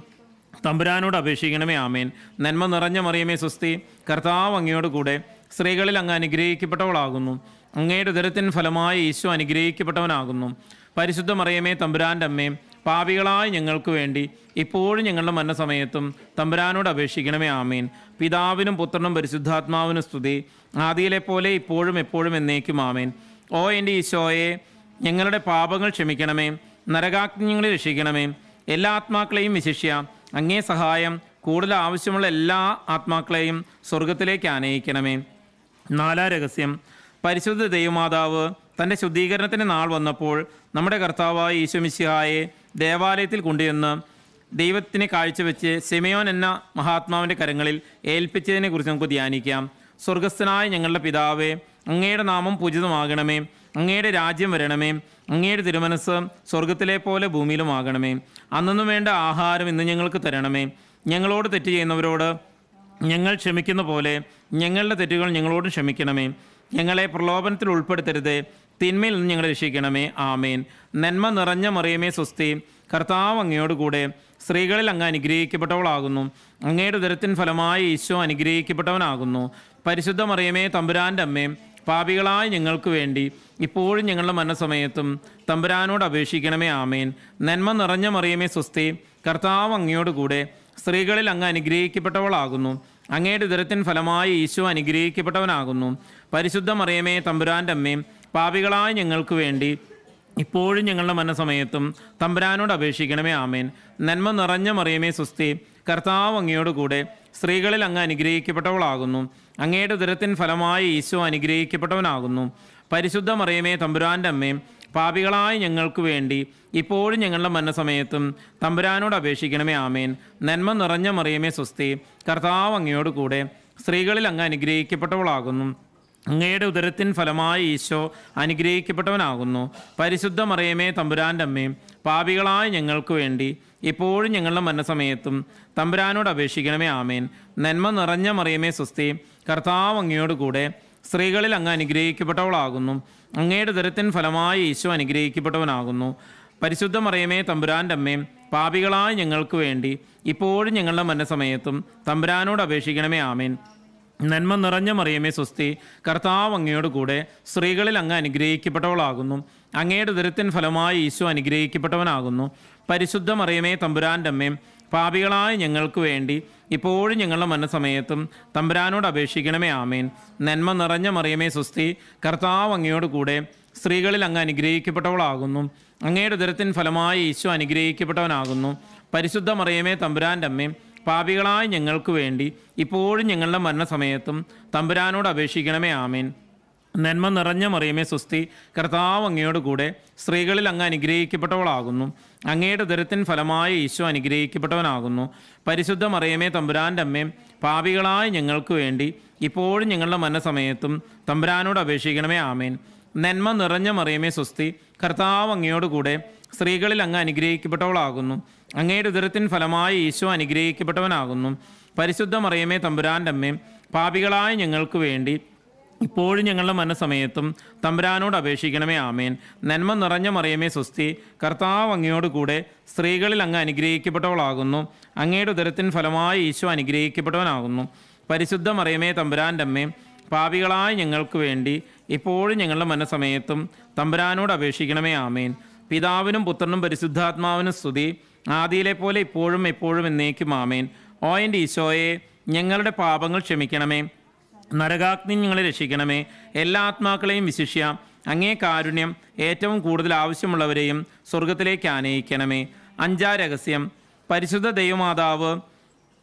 തമ്പുരാനോട് അപേക്ഷിക്കണമേ. ആമേൻ. നന്മ നിറഞ്ഞ മറിയമേ സ്വസ്തി, കർത്താവ് അങ്ങയോട് കൂടെ സ്ത്രീകളിൽ അങ്ങ് അനുഗ്രഹിക്കപ്പെട്ടവളാകുന്നു. അങ്ങയുടെ ഉദരത്തിൻ ഫലമായി ഈശോ അനുഗ്രഹിക്കപ്പെട്ടവനാകുന്നു. പരിശുദ്ധ മറിയമേ തമ്പുരാൻ്റെ അമ്മയും പാപികളായ ഞങ്ങൾക്ക് വേണ്ടി ഇപ്പോഴും ഞങ്ങളുടെ മരണസമയത്തും തമ്പുരാനോട് അപേക്ഷിക്കണമേ. ആമേൻ. പിതാവിനും പുത്രനും പരിശുദ്ധാത്മാവിനും സ്തുതി, ആദിയിലെ പോലെ ഇപ്പോഴും എപ്പോഴും എന്നേക്കും. ആമേൻ. ഓ എൻ്റെ ഈശോയെ, ഞങ്ങളുടെ പാപങ്ങൾ ക്ഷമിക്കണമേ, നരകാഗ്നി ഞങ്ങളെ രക്ഷിക്കണമേ. എല്ലാ ആത്മാക്കളെയും വിശിഷ്യ അങ്ങേ സഹായം കൂടുതൽ ആവശ്യമുള്ള എല്ലാ ആത്മാക്കളെയും സ്വർഗത്തിലേക്ക് ആനയിക്കണമേ. നാലാം രഹസ്യം, പരിശുദ്ധ ദൈവമാതാവ് തൻ്റെ ശുദ്ധീകരണത്തിൻ്റെ നാൾ വന്നപ്പോൾ നമ്മുടെ കർത്താവായ ഈശോമിശിഹായെ ദേവാലയത്തിൽ കൊണ്ടുവന്ന് ദൈവത്തിനെ കാഴ്ചവെച്ച് സിമെയോൻ എന്ന മഹാത്മാവിൻ്റെ കരങ്ങളിൽ ഏൽപ്പിച്ചതിനെക്കുറിച്ച് നമുക്ക് ധ്യാനിക്കാം. സ്വർഗസ്ഥനായ ഞങ്ങളുടെ പിതാവേ, അങ്ങയുടെ നാമം പൂജിതമാകണമേ, അങ്ങയുടെ രാജ്യം വരണമേ, അങ്ങയുടെ തിരുമനസ് സ്വർഗത്തിലെ പോലെ ഭൂമിയിലുമാകണമേ. അന്നു വേണ്ട ആഹാരം ഇന്ന് ഞങ്ങൾക്ക് തരണമേ. ഞങ്ങളോട് തെറ്റ് ചെയ്യുന്നവരോട് ഞങ്ങൾ ക്ഷമിക്കുന്ന പോലെ ഞങ്ങളുടെ തെറ്റുകൾ ഞങ്ങളോട് ക്ഷമിക്കണമേ. ഞങ്ങളെ പ്രലോഭനത്തിൽ ഉൾപ്പെടുത്തരുതേ, തിന്മയിൽ നിന്ന് ഞങ്ങളെ രക്ഷിക്കണമേ. ആമേൻ. നന്മ നിറഞ്ഞ മറിയമേ സ്വസ്തി, കർത്താവ് അങ്ങയോട് കൂടെ സ്ത്രീകളിൽ അങ്ങ് അനുഗ്രഹിക്കപ്പെട്ടവളാകുന്നു. അങ്ങയുടെ ഉദരത്തിൻ ഫലമായി ഈശോ അനുഗ്രഹിക്കപ്പെട്ടവനാകുന്നു. പരിശുദ്ധ മറിയമേ തമ്പുരാൻ്റെ അമ്മയും പാപികളായ ഞങ്ങൾക്ക് വേണ്ടി ഇപ്പോഴും ഞങ്ങളുടെ മരണസമയത്തും തമ്പുരാനോട് അപേക്ഷിക്കണമേ. ആമേൻ. നന്മ നിറഞ്ഞ മറിയമേ സ്വസ്തി, കർത്താവ് അങ്ങയോട് കൂടെ സ്ത്രീകളിൽ അങ്ങ് അനുഗ്രഹിക്കപ്പെട്ടവളാകുന്നു. അങ്ങയുടെ ഉദരത്തിൻ ഫലമായി ഈശോ അനുഗ്രഹിക്കപ്പെട്ടവനാകുന്നു. പരിശുദ്ധ മറിയമേ തമ്പുരാൻ്റെ അമ്മയും പാപികളായ ഞങ്ങൾക്ക് വേണ്ടി ഇപ്പോഴും ഞങ്ങളുടെ മരണസമയത്തും തമ്പുരാനോട് അപേക്ഷിക്കണമേ. ആമേൻ. നന്മ നിറഞ്ഞ മറിയമേ സ്വസ്തി, കർത്താവ് അങ്ങയോട് കൂടെ സ്ത്രീകളിൽ അങ്ങ് അനുഗ്രഹിക്കപ്പെട്ടവളാകുന്നു. അങ്ങയുടെ ഉദരത്തിൻ ഫലമായി ഈശോ അനുഗ്രഹിക്കപ്പെട്ടവനാകുന്നു. പരിശുദ്ധ മറിയമേ തമ്പുരാൻ്റെ അമ്മയും പാപികളായ ഞങ്ങൾക്ക് വേണ്ടി ഇപ്പോഴും ഞങ്ങളുടെ മരണസമയത്തും തമ്പുരാനോട് അപേക്ഷിക്കണമേ. ആമേൻ. നന്മ നിറഞ്ഞ മറിയമേ സ്വസ്തി, കർത്താവ് അങ്ങയോട് കൂടെ സ്ത്രീകളിൽ അങ്ങ് അനുഗ്രഹിക്കപ്പെട്ടവളാകുന്നു. അങ്ങയുടെ ഉദരത്തിൻ ഫലമായി ഈശോ അനുഗ്രഹിക്കപ്പെട്ടവനാകുന്നു. പരിശുദ്ധ മറിയമേ തമ്പുരാൻ്റെ അമ്മയും പാപികളായ ഞങ്ങൾക്ക് വേണ്ടി ഇപ്പോഴും ഞങ്ങളുടെ മരണസമയത്തും തമ്പുരാനോട് അപേക്ഷിക്കണമേ. ആമേൻ. നന്മ നിറഞ്ഞ മറിയമേ സ്വസ്തി, കർത്താവ് അങ്ങയോട് കൂടെ സ്ത്രീകളിൽ അങ്ങ് അനുഗ്രഹിക്കപ്പെട്ടവളാകുന്നു. അങ്ങയുടെ ഉദരത്തിൻ ഫലമായി ഈശോ അനുഗ്രഹിക്കപ്പെട്ടവനാകുന്നു. പരിശുദ്ധ മറിയമേ തമ്പുരാൻ്റെ അമ്മയും പാപികളായ ഞങ്ങൾക്ക് വേണ്ടി ഇപ്പോഴും ഞങ്ങളുടെ മരണസമയത്തും തമ്പുരാനോട് അപേക്ഷിക്കണമേ. ആമേൻ. നന്മ നിറഞ്ഞ മറിയമേ സ്വസ്തി, കർത്താവ് അങ്ങയോട് കൂടെ സ്ത്രീകളിൽ അങ്ങ് അനുഗ്രഹിക്കപ്പെട്ടവളാകുന്നു. അങ്ങയുടെ ഉദരത്തിൻ ഫലമായി ഈശോ അനുഗ്രഹിക്കപ്പെട്ടവനാകുന്നു. പരിശുദ്ധ മറിയമേ തമ്പുരാൻ്റെ അമ്മയും പാപികളായ ഞങ്ങൾക്ക് വേണ്ടി ഇപ്പോഴും ഞങ്ങളുടെ മരണസമയത്തും തമ്പുരാനോട് അപേക്ഷിക്കണമേ. ആമേൻ. നന്മ നിറഞ്ഞ മറിയമേ സ്വസ്തി, കർത്താവ് അങ്ങയോട് കൂടെ സ്ത്രീകളിൽ അങ്ങ് അനുഗ്രഹിക്കപ്പെട്ടവളാകുന്നു. അങ്ങയുടെ ഉദരത്തിൻ ഫലമായി ഈശോ അനുഗ്രഹിക്കപ്പെട്ടവനാകുന്നു. പരിശുദ്ധ മറിയമേ തമ്പുരാൻ്റെ അമ്മയും പാപികളായ ഞങ്ങൾക്ക് വേണ്ടി ഇപ്പോഴും ഞങ്ങളുടെ മരണസമയത്തും തമ്പുരാനോട് അപേക്ഷിക്കണമേ. ആമേൻ. നന്മ നിറഞ്ഞ മറിയമേ സ്വസ്തി, കർത്താവ് അങ്ങയോട് കൂടെ സ്ത്രീകളിൽ അങ്ങ് അനുഗ്രഹിക്കപ്പെട്ടവളാകുന്നു. അങ്ങയുടെ ഉദരത്തിൻ ഫലമായി ഈശോ അനുഗ്രഹിക്കപ്പെട്ടവനാകുന്നു. പരിശുദ്ധ മറിയമേ തമ്പുരാൻ്റെ അമ്മയും പാപികളായ ഞങ്ങൾക്ക് വേണ്ടി ഇപ്പോഴും ഞങ്ങളുടെ മരണസമയത്തും തമ്പുരാനോട് അപേക്ഷിക്കണമേ. ആമേൻ. നന്മ നിറഞ്ഞ മറിയമേ സ്വസ്തി, കർത്താവ് അങ്ങയോട് കൂടെ സ്ത്രീകളിൽ അങ്ങ് അനുഗ്രഹിക്കപ്പെട്ടവളാകുന്നു. അങ്ങയുടെ ഉദരത്തിൻ ഫലമായി ഈശോ അനുഗ്രഹിക്കപ്പെട്ടവനാകുന്നു. പരിശുദ്ധ മറിയമേ തമ്പുരാൻ്റെ അമ്മയും പാപികളായ ഞങ്ങൾക്ക് വേണ്ടി ഇപ്പോഴും ഞങ്ങളുടെ മരണസമയത്തും തമ്പുരാനോട് അപേക്ഷിക്കണമേ. ആമേൻ. നന്മ നിറഞ്ഞ മറിയമേ സ്വസ്തി, കർത്താവ് അങ്ങയോട് കൂടെ സ്ത്രീകളിൽ അങ്ങ് അനുഗ്രഹിക്കപ്പെട്ടവളാകുന്നു. അങ്ങയുടെ ഉദരത്തിൻ ഫലമായി ഈശോ അനുഗ്രഹിക്കപ്പെട്ടവനാകുന്നു. പരിശുദ്ധ മറിയമേ തമ്പുരാൻ്റെ അമ്മയും പാപികളായ ഞങ്ങൾക്ക് വേണ്ടി ഇപ്പോഴും ഞങ്ങളുടെ മരണസമയത്തും തമ്പുരാനോട് അപേക്ഷിക്കണമേ. ആമേൻ. പിതാവിനും പുത്രനും പരിശുദ്ധാത്മാവിനും സ്തുതി, ആദിയിലെ പോലെ ഇപ്പോഴും എപ്പോഴും എന്നേക്കും. ആമേൻ. ഓ എൻ്റെ ഈശോയെ, ഞങ്ങളുടെ പാപങ്ങൾ ക്ഷമിക്കണമേ. നരകാഗ്നി ഞങ്ങളെ രക്ഷിക്കണമേ. എല്ലാ ആത്മാക്കളെയും വിശിഷ്യ അങ്ങേ കാരുണ്യം ഏറ്റവും കൂടുതൽ ആവശ്യമുള്ളവരെയും സ്വർഗത്തിലേക്ക് ആനയിക്കണമേ. 5-ാം രഹസ്യം. പരിശുദ്ധ ദൈവമാതാവ്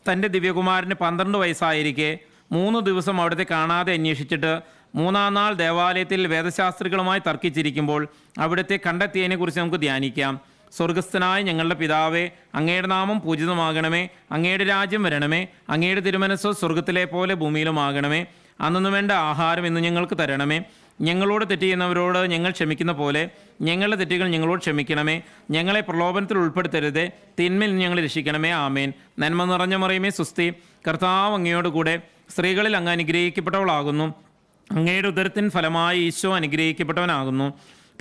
തൻ്റെ ദിവ്യകുമാരന് 12 വയസ്സായിരിക്കെ 3 ദിവസം അവിടുത്തെ കാണാതെ അന്വേഷിച്ചിട്ട് 3-ാം നാൾ ദേവാലയത്തിൽ വേദശാസ്ത്രികളുമായി തർക്കിച്ചിരിക്കുമ്പോൾ അവിടുത്തെ കണ്ടെത്തിയതിനെക്കുറിച്ച് നമുക്ക് ധ്യാനിക്കാം. സ്വർഗസ്ഥനായ ഞങ്ങളുടെ പിതാവേ, അങ്ങയുടെ നാമം പൂജിതമാകണമേ. അങ്ങയുടെ രാജ്യം വരണമേ. അങ്ങയുടെ തിരുമനസ്സോ സ്വർഗത്തിലെ പോലെ ഭൂമിയിലുമാകണമേ. അന്നു വേണ്ട ആഹാരം ഇന്ന് ഞങ്ങൾക്ക് തരണമേ. ഞങ്ങളോട് തെറ്റ് ചെയ്യുന്നവരോട് ഞങ്ങൾ ക്ഷമിക്കുന്ന പോലെ ഞങ്ങളുടെ തെറ്റുകൾ ഞങ്ങളോട് ക്ഷമിക്കണമേ. ഞങ്ങളെ പ്രലോഭനത്തിൽ ഉൾപ്പെടുത്തരുതേ, തിന്മയിൽ ഞങ്ങൾ രക്ഷിക്കണമേ. ആമേൻ. നന്മ നിറഞ്ഞ മറിയമേ സ്വസ്തി, കർത്താവ് അങ്ങയോട് കൂടെ സ്ത്രീകളിൽ അങ്ങ് അനുഗ്രഹിക്കപ്പെട്ടവളാകുന്നു. അങ്ങയുടെ ഉദരത്തിൻ ഫലമായി ഈശോ അനുഗ്രഹിക്കപ്പെട്ടവനാകുന്നു.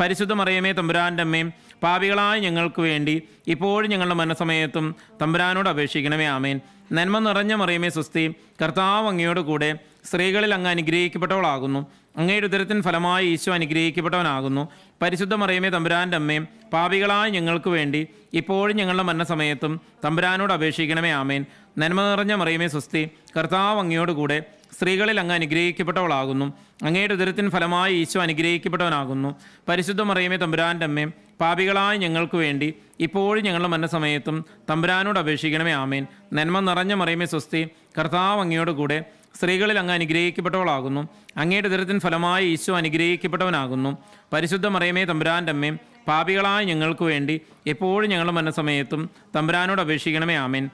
പരിശുദ്ധ മറിയമേ തമ്പുരാൻ്റെ അമ്മയും പാപികളായ ഞങ്ങൾക്ക് വേണ്ടി ഇപ്പോഴും ഞങ്ങളുടെ മരണസമയത്തും തമ്പുരാനോട് അപേക്ഷിക്കണമേ. ആമേൻ. നന്മ നിറഞ്ഞ മറിയമേ സ്വസ്തി, കർത്താവ് അങ്ങയോട് കൂടെ സ്ത്രീകളിൽ അങ്ങ് അനുഗ്രഹിക്കപ്പെട്ടവളാകുന്നു. അങ്ങയുടെ ഉദരത്തിൻ ഫലമായി ഈശോ അനുഗ്രഹിക്കപ്പെട്ടവനാകുന്നു. പരിശുദ്ധ മറിയമേ തമ്പുരാൻ്റെ അമ്മയും പാപികളായ ഞങ്ങൾക്ക് വേണ്ടി ഇപ്പോഴും ഞങ്ങളുടെ മരണസമയത്തും തമ്പുരാനോട് അപേക്ഷിക്കണമേ. ആമേൻ. നന്മ നിറഞ്ഞ മറിയമേ സ്വസ്തി, കർത്താവ് അങ്ങയോട് കൂടെ സ്ത്രീകളിൽ അങ്ങ് അനുഗ്രഹിക്കപ്പെട്ടവളാകുന്നു. അങ്ങയുടെ ഉദരത്തിൻ ഫലമായി ഈശോ അനുഗ്രഹിക്കപ്പെട്ടവനാകുന്നു. പരിശുദ്ധ മറിയമേ തമ്പുരാൻ്റെ അമ്മയും പാപികളായ ഞങ്ങൾക്ക് വേണ്ടി ഇപ്പോഴും ഞങ്ങളുടെ മരണസമയത്തും തമ്പുരാനോട് അപേക്ഷിക്കണമേ. ആമേൻ. നന്മ നിറഞ്ഞ മറിയമേ സ്വസ്തി, കർത്താവ് അങ്ങയോട് കൂടെ സ്ത്രീകളിൽ അങ്ങ് അനുഗ്രഹിക്കപ്പെട്ടവളാകുന്നു. അങ്ങയുടെ ഉദരത്തിൻ ഫലമായി ഈശോ അനുഗ്രഹിക്കപ്പെട്ടവനാകുന്നു. പരിശുദ്ധ മറിയമേ തമ്പുരാൻ്റെ അമ്മയും പാപികളായ ഞങ്ങൾക്ക് വേണ്ടി എപ്പോഴും ഞങ്ങളുടെ മരണസമയത്തും തമ്പുരാനോട് അപേക്ഷിക്കണമേ. ആമേൻ.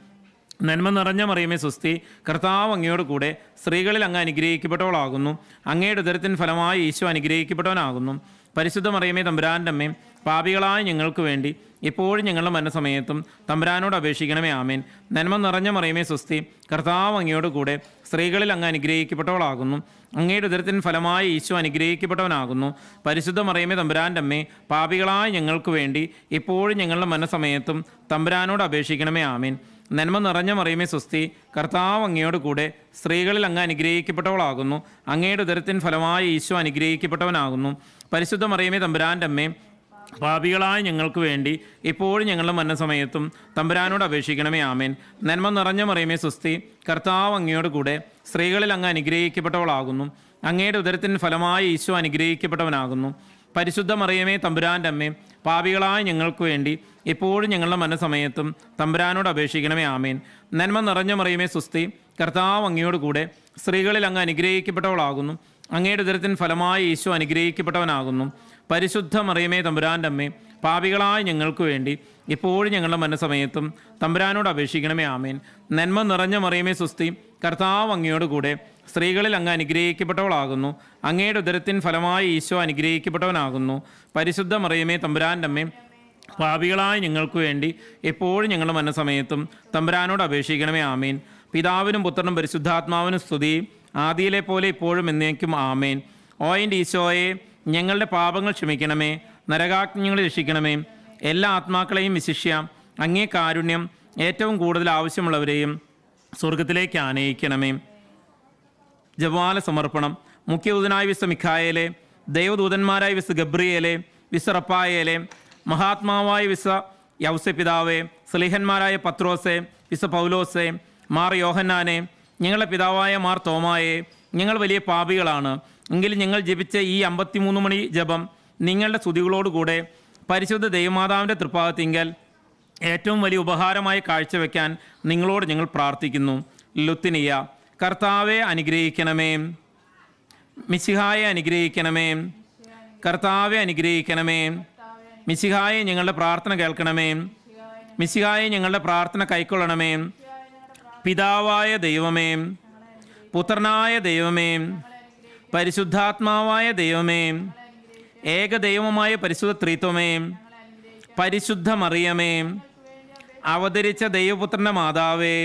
നന്മ നിറഞ്ഞ മറിയമേ സ്വസ്തി, കർത്താവ് അങ്ങയോട് കൂടെ സ്ത്രീകളിൽ അങ്ങ് അനുഗ്രഹിക്കപ്പെട്ടവളാകുന്നു. അങ്ങയുടെ ഉദരത്തിൻ ഫലമായി ഈശോ അനുഗ്രഹിക്കപ്പെട്ടവനാകുന്നു. പരിശുദ്ധ മറിയമേ തമ്പുരാൻ്റെ അമ്മയും പാപികളായ ഞങ്ങൾക്ക് വേണ്ടി ഇപ്പോഴും ഞങ്ങളുടെ മരണസമയത്തും തമ്പുരാനോട് അപേക്ഷിക്കണമേ. ആമേൻ. നന്മ നിറഞ്ഞ മറിയമേ സ്വസ്തി, കർത്താവ് അങ്ങയോട് കൂടെ സ്ത്രീകളിൽ അങ്ങ് അനുഗ്രഹിക്കപ്പെട്ടവളാകുന്നു. അങ്ങയുടെ ഉദരത്തിൻ ഫലമായി ഈശോ അനുഗ്രഹിക്കപ്പെട്ടവനാകുന്നു. പരിശുദ്ധ മറിയമേ തമ്പുരാൻ്റെ അമ്മേ, പാപികളായ ഞങ്ങൾക്ക് വേണ്ടി ഇപ്പോഴും ഞങ്ങളുടെ മരണസമയത്തും തമ്പുരാനോട് അപേക്ഷിക്കണമേ. ആമേൻ. നന്മ നിറഞ്ഞ മറിയമേ സ്വസ്തി, കർത്താവ് അങ്ങയോട് കൂടെ സ്ത്രീകളിൽ അങ്ങ് അനുഗ്രഹിക്കപ്പെട്ടവളാകുന്നു. അങ്ങയുടെ ഉദരത്തിൻ ഫലമായി ഈശോ അനുഗ്രഹിക്കപ്പെട്ടവനാകുന്നു. പരിശുദ്ധ മറിയമേ തമ്പുരാൻ്റെ അമ്മേ, പാപികളായ ഞങ്ങൾക്ക് വേണ്ടി ഇപ്പോഴും ഞങ്ങളുടെ മരണസമയത്തും തമ്പുരാനോട് അപേക്ഷിക്കണമേ. ആമേൻ. നന്മ നിറഞ്ഞ മറിയമേ സ്വസ്തി, കർത്താവ് അങ്ങയോട് കൂടെ സ്ത്രീകളിൽ അങ്ങ് അനുഗ്രഹിക്കപ്പെട്ടവളാകുന്നു. അങ്ങയുടെ ഉദരത്തിൻ ഫലമായി ഈശോ അനുഗ്രഹിക്കപ്പെട്ടവനാകുന്നു. പരിശുദ്ധ മറിയമേ തമ്പുരാൻ്റെ അമ്മേ, പാപികളായ ഞങ്ങൾക്ക് വേണ്ടി ഇപ്പോഴും ഞങ്ങളുടെ മരണസമയത്തും തമ്പുരാനോട് അപേക്ഷിക്കണമേ. ആമേൻ. നന്മ നിറഞ്ഞ മറിയമേ സുസ്തി, കർത്താവ് അങ്ങയോട് കൂടെ സ്ത്രീകളിൽ അങ്ങ് അനുഗ്രഹിക്കപ്പെട്ടവളാകുന്നു. അങ്ങയുടെ ഉദരത്തിൻ ഫലമായി ഈശോ അനുഗ്രഹിക്കപ്പെട്ടവനാകുന്നു. പരിശുദ്ധ മറിയമേ തമ്പുരാൻ്റെ അമ്മേ, പാപികളായ ഞങ്ങൾക്ക് വേണ്ടി ഇപ്പോഴും ഞങ്ങളുടെ മരണസമയത്തും തമ്പുരാനോട് അപേക്ഷിക്കണമേ. ആമേൻ. നന്മ നിറഞ്ഞ മറിയമേ സുസ്തി, കർത്താവ് അങ്ങയോട് കൂടെ സ്ത്രീകളിൽ അങ്ങ് അനുഗ്രഹിക്കപ്പെട്ടവളാകുന്നു. അങ്ങയുടെ ഉദരത്തിൻ ഫലമായി ഈശോ അനുഗ്രഹിക്കപ്പെട്ടവനാകുന്നു. പരിശുദ്ധ മറിയമേ തമ്പുരാൻ്റെ അമ്മേ, പാപികളായ ഞങ്ങൾക്ക് വേണ്ടി എപ്പോഴും ഞങ്ങളുടെ മരണസമയത്തും തമ്പുരാനോട് അപേക്ഷിക്കണമേ. ആമേൻ. പിതാവിനും പുത്രനും പരിശുദ്ധാത്മാവിനും സ്തുതി, ആദിയിലെ പോലെ ഇപ്പോഴും എന്നേക്കും. ആമേൻ. ഓ എൻ്റെ ഈശോയെ, ഞങ്ങളുടെ പാപങ്ങൾ ക്ഷമിക്കണമേ, നരകാഗ്നികളെ രക്ഷിക്കണമേ. എല്ലാ ആത്മാക്കളെയും വിശിഷ്യ അങ്ങേ കാരുണ്യം ഏറ്റവും കൂടുതൽ ആവശ്യമുള്ളവരെയും സ്വർഗത്തിലേക്ക് ആനയിക്കണമേ. ജപമാല സമർപ്പണം. മുഖ്യദൂതനായ വിശുദ്ധ മിഖായേലെ, ദൈവദൂതന്മാരായ വിശുദ്ധ ഗബ്രിയേലെ, വിശുദ്ധ റഫായേലെ, മഹാത്മാവായ വിശുദ്ധ യൗസപിതാവേ, സ്ലീഹന്മാരായ പത്രോസെ, വിശുദ്ധ പൗലോസെ, മാർ യോഹന്നാനെ, ഞങ്ങളുടെ പിതാവായ മാർ തോമായെ, ഞങ്ങൾ വലിയ പാപികളാണ്, എങ്കിലും ഞങ്ങൾ ജപിച്ച ഈ 53 മണി ജപം നിങ്ങളുടെ സ്തുതികളോടുകൂടെ പരിശുദ്ധ ദൈവമാതാവിൻ്റെ തൃപ്പാദത്തിങ്കൽ ഏറ്റവും വലിയ ഉപഹാരമായി കാഴ്ചവെക്കാൻ നിങ്ങളോട് ഞങ്ങൾ പ്രാർത്ഥിക്കുന്നു. ലുത്തിനിയ. കർത്താവെ അനുഗ്രഹിക്കണമേ. മിശിഹായെ അനുഗ്രഹിക്കണമേ. കർത്താവെ അനുഗ്രഹിക്കണമേ. മിശിഹായെ ഞങ്ങളുടെ പ്രാർത്ഥന കേൾക്കണമേ. മിശിഹായെ ഞങ്ങളുടെ പ്രാർത്ഥന കൈക്കൊള്ളണമേ. പിതാവായ ദൈവമേ, പുത്രനായ ദൈവമേ, പരിശുദ്ധാത്മാവായ ദൈവമേ, ഏകദൈവമായ പരിശുദ്ധ ത്രിത്വമേ, പരിശുദ്ധ മറിയമേ, അവതരിച്ച ദൈവപുത്രൻ്റെ മാതാവേ,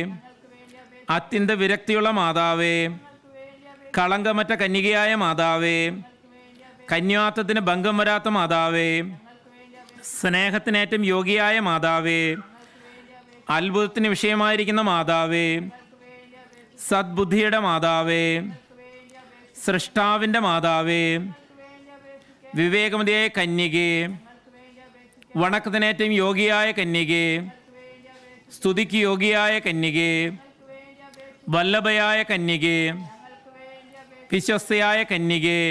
അത്യന്ത വിരക്തിയുള്ള മാതാവേ, കളങ്കമറ്റ കന്യകയായ മാതാവേ, കന്യാത്വത്തിന് ഭംഗം വരാത്ത മാതാവേ, സ്നേഹത്തിനേറ്റം യോഗിയായ മാതാവേ, അത്ഭുതത്തിന് വിഷയമായിരിക്കുന്ന മാതാവേ, സദ്ബുദ്ധിയുടെ മാതാവേ, സൃഷ്ടാവിൻ്റെ മാതാവേ, വിവേകമതിയായ കന്യകേ, വണക്കത്തിനേറ്റം യോഗിയായ കന്യകേ, സ്തുതിക്ക് യോഗിയായ കന്യകേ, വല്ലഭയായ കന്യകേ, വിശ്വസ്തയായ കന്യകേ,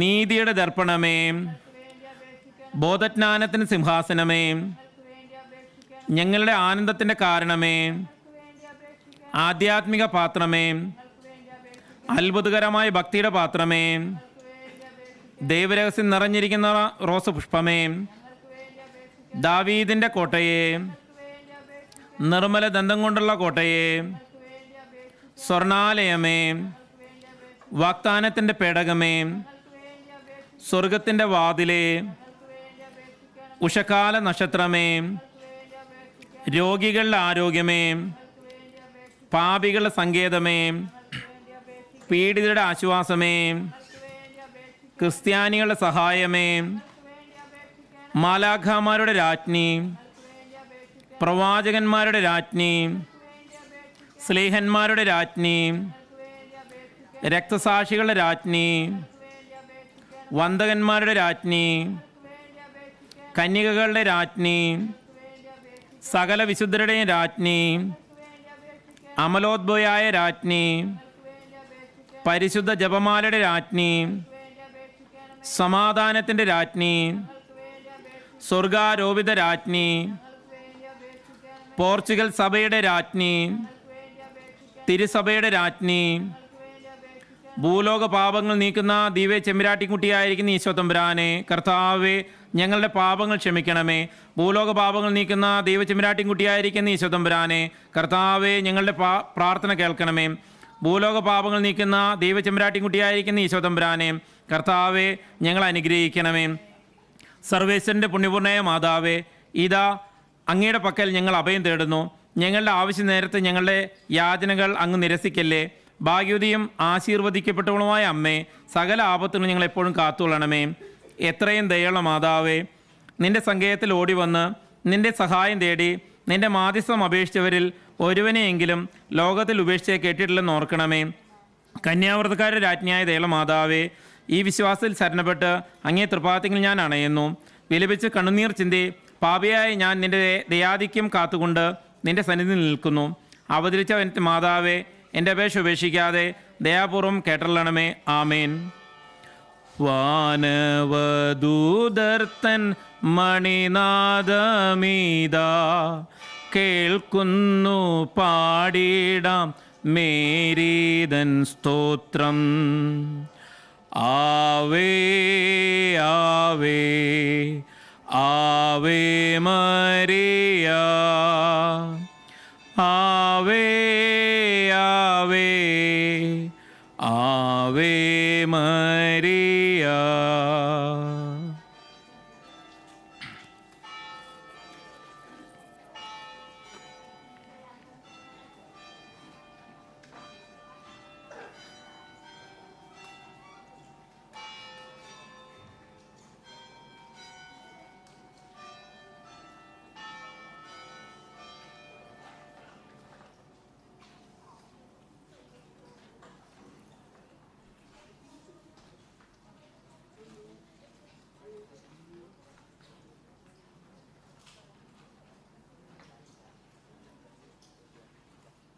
നീതിയുടെ ദർപ്പണമേ, ബോധജ്ഞാനത്തിന് സിംഹാസനമേ, ഞങ്ങളുടെ ആനന്ദത്തിൻ്റെ കാരണമേ, ആധ്യാത്മിക പാത്രമേ, അത്ഭുതകരമായ ഭക്തിയുടെ പാത്രമേ, ദൈവരഹസ്യം നിറഞ്ഞിരിക്കുന്ന റോസ് പുഷ്പമേ, ദാവീദിൻ്റെ കോട്ടയെ, നിർമ്മല ദന്തം കൊണ്ടുള്ള കോട്ടയെ, സ്വർണാലയമേ, വാഗ്ദാനത്തിൻ്റെ പേടകമേ, സ്വർഗത്തിൻ്റെ വാതിലേ, ഉഷകാല നക്ഷത്രമേ, രോഗികളുടെ ആരോഗ്യമേ, പാപികളുടെ സങ്കേതമേ, പീഡിതരുടെ ആശ്വാസമേ, ക്രിസ്ത്യാനികളുടെ സഹായമേ, മാലാഖമാരുടെ രാജ്ഞി, പ്രവാചകന്മാരുടെ രാജ്ഞി, സ്ലീഹന്മാരുടെ രാജ്ഞി, രക്തസാക്ഷികളുടെ രാജ്ഞി, വന്ദകന്മാരുടെ രാജ്ഞി, കന്യകകളുടെ രാജ്ഞി, സകല വിശുദ്ധരുടെയും രാജ്ഞി, അമലോദ്ഭവയായ രാജ്ഞി, പരിശുദ്ധ ജപമാലയുടെ രാജ്ഞി, സമാധാനത്തിൻ്റെ രാജ്ഞി, സ്വർഗാരോപിത രാജ്ഞി, പോർച്ചുഗൽ സഭയുടെ രാജ്ഞി, തിരുസഭയുടെ രാജ്ഞി, ഭൂലോക പാപങ്ങൾ നീക്കുന്ന ദിവ്യ ചെമ്മിരാട്ടിക്കുട്ടിയായിരിക്കുന്ന ഈശോ തമ്പുരാനെ, കർത്താവേ ഞങ്ങളുടെ പാപങ്ങൾ ക്ഷമിക്കണമേ. ഭൂലോക പാപങ്ങൾ നീക്കുന്ന ദൈവ ചെമ്മിരാട്ടിക്കുട്ടിയായിരിക്കുന്ന ഈശോ തമ്പുരാനെ, കർത്താവേ ഞങ്ങളുടെ പ്രാർത്ഥന കേൾക്കണമേ. ഭൂലോക പാപങ്ങൾ നീക്കുന്ന ദൈവ ചെമ്മിരാട്ടിക്കുട്ടിയായിരിക്കുന്ന ഈശോ തമ്പുരാനെ, കർത്താവേ ഞങ്ങൾ അനുഗ്രഹിക്കണമേ. സർവേശ്വരൻ്റെ പുണ്യപൂർണ്ണയ മാതാവേ, ഇതാ അങ്ങയുടെ പക്കൽ ഞങ്ങൾ അഭയം തേടുന്നു. ഞങ്ങളുടെ ആവശ്യ നേരത്ത് ഞങ്ങളുടെ യാചനകൾ അങ്ങ് നിരസിക്കല്ലേ. ഭാഗ്യവതിയും ആശീർവദിക്കപ്പെട്ടവളുമായ അമ്മേ, സകല ആപത്തുകളും ഞങ്ങളെപ്പോഴും കാത്തുകൊള്ളണമേ. എത്രയും ദയുള്ള മാതാവേ, നിൻ്റെ സങ്കേതത്തിൽ ഓടി വന്ന് നിൻ്റെ സഹായം തേടി നിൻ്റെ മാധ്യസ്ഥം അപേക്ഷിച്ചവരിൽ ഒരുവനെയെങ്കിലും ലോകത്തിൽ ഉപേക്ഷിച്ച് കേട്ടിട്ടില്ലെന്ന് ഓർക്കണമേ. കന്യാവ്രതക്കാരുടെ രാജ്ഞിയായ ദയുള്ള മാതാവേ, ഈ വിശ്വാസത്തിൽ ശരണപ്പെട്ട് അങ്ങേ തൃപ്പാദത്തിൽ ഞാൻ അണയുന്നു. വിലപിച്ച് കണ്ണുനീർ ചിന്തി പാപിയായ ഞാൻ നിൻ്റെ ദയാധിക്യം കാത്തുകൊണ്ട് നിൻ്റെ സന്നിധിയിൽ നിൽക്കുന്നു. അവതരിച്ച എൻ്റെ മാതാവേ, എൻ്റെ അപേക്ഷ ഉപേക്ഷിക്കാതെ ദയാപൂർവം കേട്ടള്ളണമേ. ആമേൻ. വാനവദൂതർത്തൻ മണിനാദമീതാ കേൾക്കുന്നു പാടിടാം മേരീതൻ സ്തോത്രം. ആവേ ആവേ ആവേ മരിയ, ആവേ ആവേ ആവേ മരിയ.